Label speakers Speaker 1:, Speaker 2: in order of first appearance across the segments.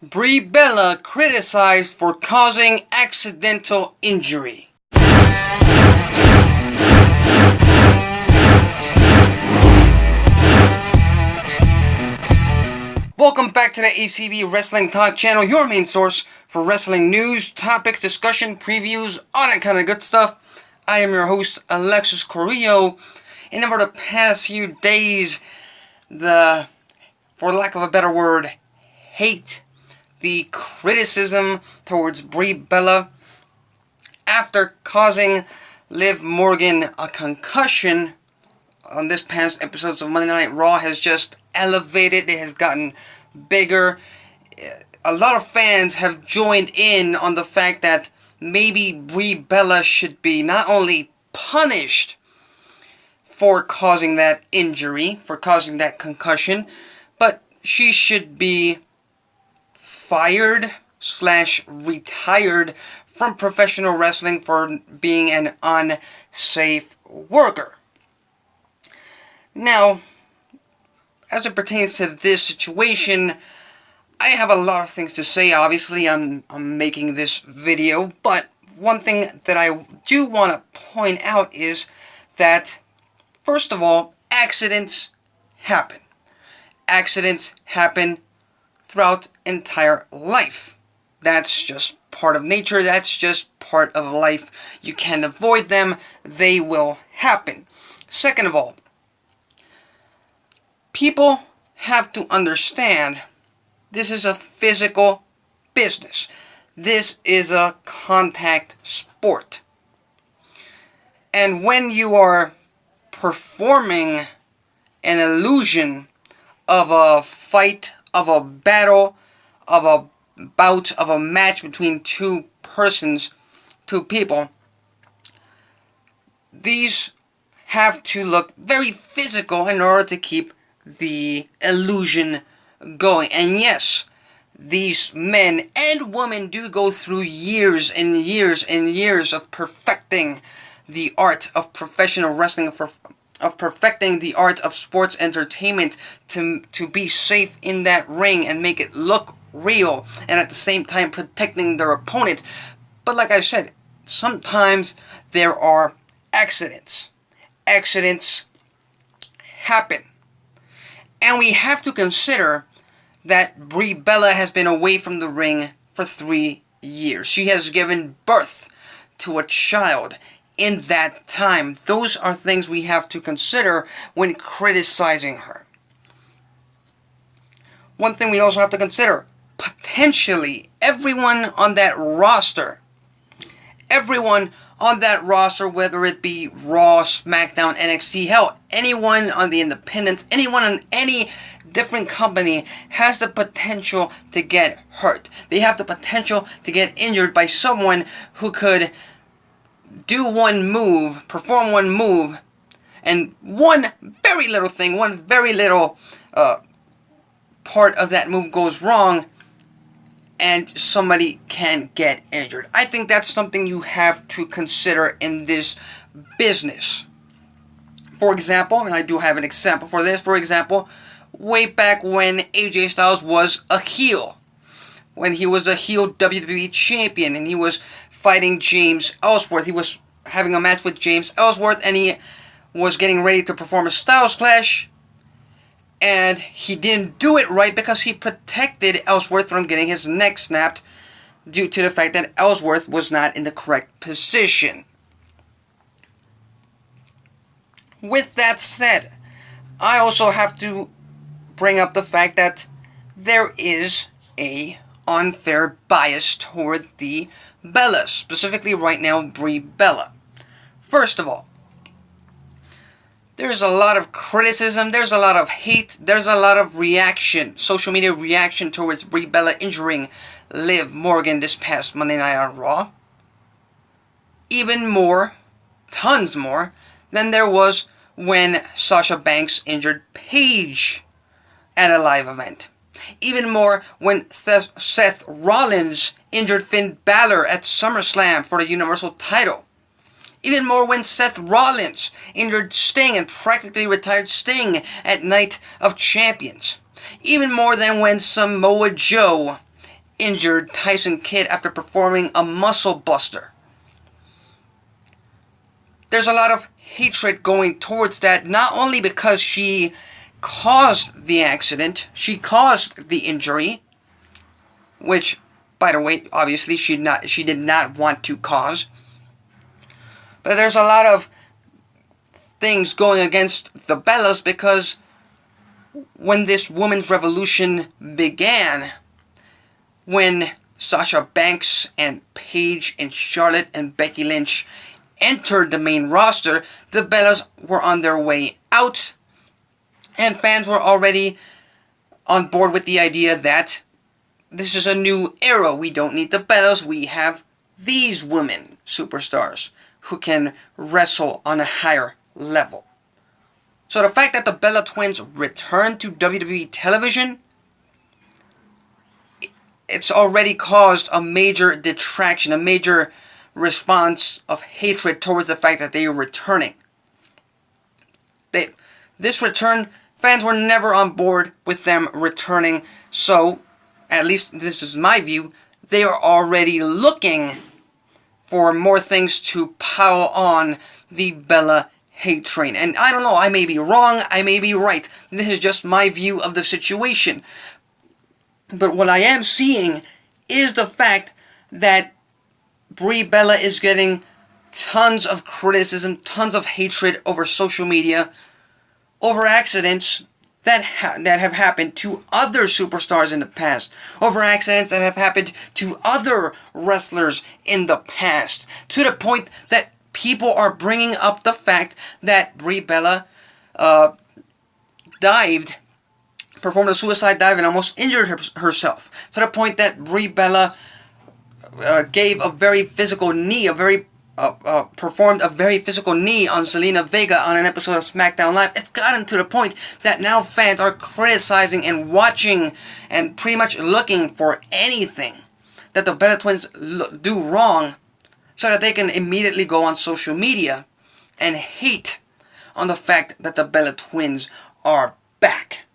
Speaker 1: Brie Bella criticized for causing accidental injury. Welcome back to the ACB Wrestling Talk channel, your main source for wrestling news, topics, discussion, previews, all that kind of good stuff. I am your host, Alexis Corrillo, and over the past few days, for lack of a better word, hate, the criticism towards Brie Bella after causing Liv Morgan a concussion on this past episodes of Monday Night Raw has just elevated. It has gotten bigger. A lot of fans have joined in on the fact that maybe Brie Bella should be not only punished for causing that injury, for causing that concussion, but she should be fired/retired from professional wrestling for being an unsafe worker. Now, as it pertains to this situation, I have a lot of things to say. Obviously, I'm making this video, but one thing that I do want to point out is that, first of all, accidents happen. Accidents happen throughout entire life. That's just part of nature. That's just part of life. You can't avoid them. They will happen. Second of all, people have to understand this is a physical business. This is a contact sport. And when you are performing an illusion of a fight, of a battle, of a bout, of a match between two people, these have to look very physical in order to keep the illusion going. And yes, these men and women do go through years and years and years of perfecting the art of professional wrestling, of perfecting the art of sports entertainment to be safe in that ring and make it look real, and at the same time protecting their opponent. But like I said, sometimes there are accidents. Accidents happen. And we have to consider that Brie Bella has been away from the ring for 3 years. She has given birth to a child in that time. Those are things we have to consider when criticizing her. One thing we also have to consider, potentially everyone on that roster, whether it be Raw, SmackDown, NXT, hell, anyone on the independents, anyone on any different company has the potential to get hurt. They have the potential to get injured by someone who could do one move, perform one move, and one very little thing, one very little part of that move goes wrong, and somebody can get injured. I think that's something you have to consider in this business. For example, and I do have an example for this, for example, way back when AJ Styles was a heel, when he was a heel WWE champion and he was fighting James Ellsworth. He was having a match with James Ellsworth and he was getting ready to perform a Styles Clash, and he didn't do it right because he protected Ellsworth from getting his neck snapped due to the fact that Ellsworth was not in the correct position. With that said, I also have to bring up the fact that there is a unfair bias toward the Bellas, specifically right now Brie Bella. First of all, there's a lot of criticism, there's a lot of hate, there's a lot of reaction, social media reaction towards Brie Bella injuring Liv Morgan this past Monday Night on Raw. Even more, tons more, than there was when Sasha Banks injured Paige at a live event. Even more when Seth Rollins injured Finn Balor at SummerSlam for the Universal title. Even more when Seth Rollins injured Sting and practically retired Sting at Night of Champions. Even more than when Samoa Joe injured Tyson Kidd after performing a muscle buster. There's a lot of hatred going towards that, not only because she caused the accident, she caused the injury, which, by the way, obviously she did not want to cause. But there's a lot of things going against the Bellas because when this women's revolution began, when Sasha Banks and Paige and Charlotte and Becky Lynch entered the main roster, the Bellas were on their way out, and fans were already on board with the idea that this is a new era. We don't need the Bellas. We have these women superstars who can wrestle on a higher level. So the fact that the Bella Twins returned to WWE television, it's already caused a major detraction, a major response of hatred towards the fact that they are returning. This return, fans were never on board with them returning, so, at least this is my view, they are already looking for more things to pile on the Bella hate train. And I don't know, I may be wrong, I may be right. This is just my view of the situation. But what I am seeing is the fact that Brie Bella is getting tons of criticism, tons of hatred over social media, over accidents that have happened to other superstars in the past, over accidents that have happened to other wrestlers in the past, to the point that people are bringing up the fact that Brie Bella performed a suicide dive and almost injured herself, to the point that Brie Bella gave a very physical knee, performed a very physical knee on Zelina Vega on an episode of SmackDown Live. It's gotten to the point that now fans are criticizing and watching and pretty much looking for anything that the Bella Twins do wrong so that they can immediately go on social media and hate on the fact that the Bella Twins are back.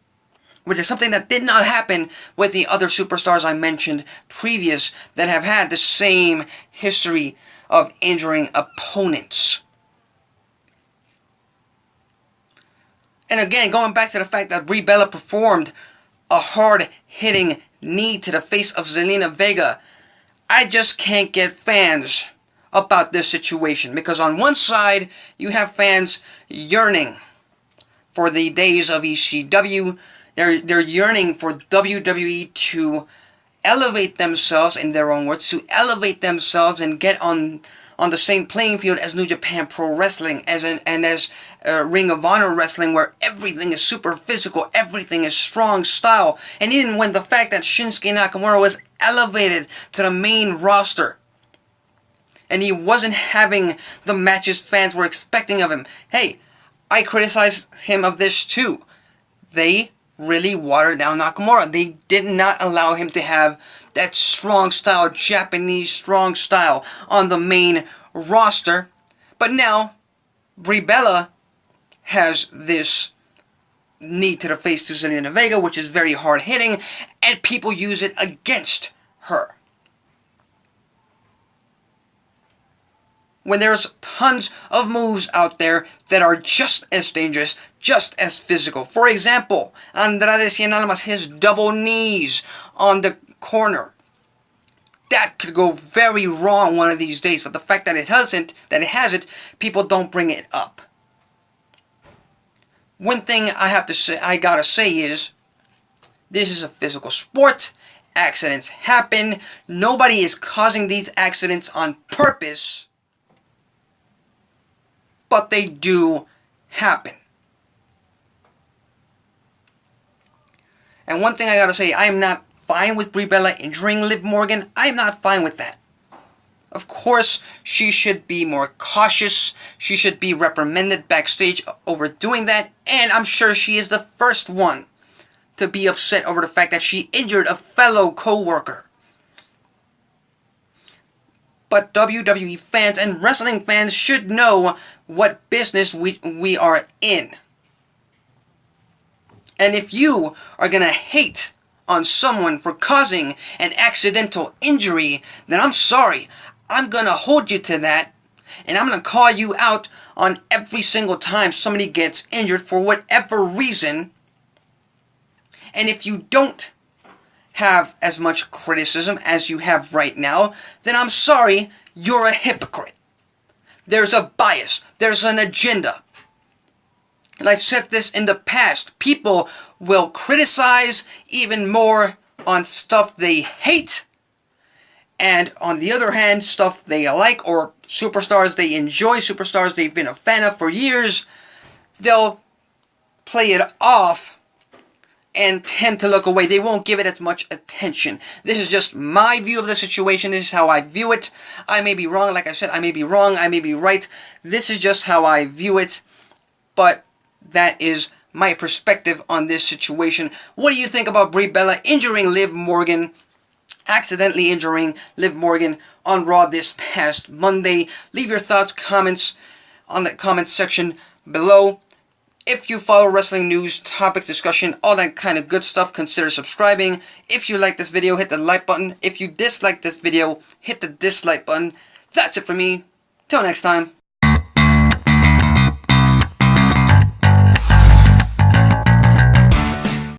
Speaker 1: Which is something that did not happen with the other superstars I mentioned previous that have had the same history of injuring opponents. And again, going back to the fact that Brie Bella performed a hard-hitting knee to the face of Zelina Vega, I just can't get fans about this situation. Because on one side, you have fans yearning for the days of ECW. They're yearning for WWE to elevate themselves, in their own words, to elevate themselves and get on the same playing field as New Japan Pro Wrestling, as Ring of Honor Wrestling, where everything is super physical, everything is strong style. And even when the fact that Shinsuke Nakamura was elevated to the main roster, and he wasn't having the matches fans were expecting of him. Hey, I criticized him of this too. They really watered down Nakamura. They did not allow him to have that strong style, Japanese strong style on the main roster. But now, Brie Bella has this knee to the face to Zelina Vega, which is very hard hitting, and people use it against her. When there's tons of moves out there that are just as dangerous, just as physical. For example, Andrade Cien Almas, his double knees on the corner. That could go very wrong one of these days, but the fact that it hasn't, people don't bring it up. One thing I gotta say is, this is a physical sport. Accidents happen. Nobody is causing these accidents on purpose. But they do happen. And one thing I gotta say, I am not fine with Brie Bella injuring Liv Morgan. I am not fine with that. Of course, she should be more cautious. She should be reprimanded backstage over doing that. And I'm sure she is the first one to be upset over the fact that she injured a fellow co-worker. But WWE fans and wrestling fans should know what business we are in. And if you are going to hate on someone for causing an accidental injury, then I'm sorry. I'm gonna hold you to that, and I'm gonna call you out on every single time somebody gets injured for whatever reason. And if you don't have as much criticism as you have right now, then I'm sorry, you're a hypocrite. There's a bias. There's an agenda. And I've said this in the past. People will criticize even more on stuff they hate, and on the other hand, stuff they like, or superstars they enjoy, superstars they've been a fan of for years, they'll play it off and tend to look away. They won't give it as much attention. This is just my view of the situation. This is how I view it. I may be wrong. Like I said, I may be wrong. I may be right. This is just how I view it. But that is my perspective on this situation. What do you think about Brie Bella injuring Liv Morgan, accidentally injuring Liv Morgan on Raw this past Monday? Leave your thoughts, comments on the comments section below. If you follow wrestling news, topics, discussion, all that kind of good stuff, consider subscribing. If you like this video, hit the like button. If you dislike this video, hit the dislike button. That's it for me. Till next time.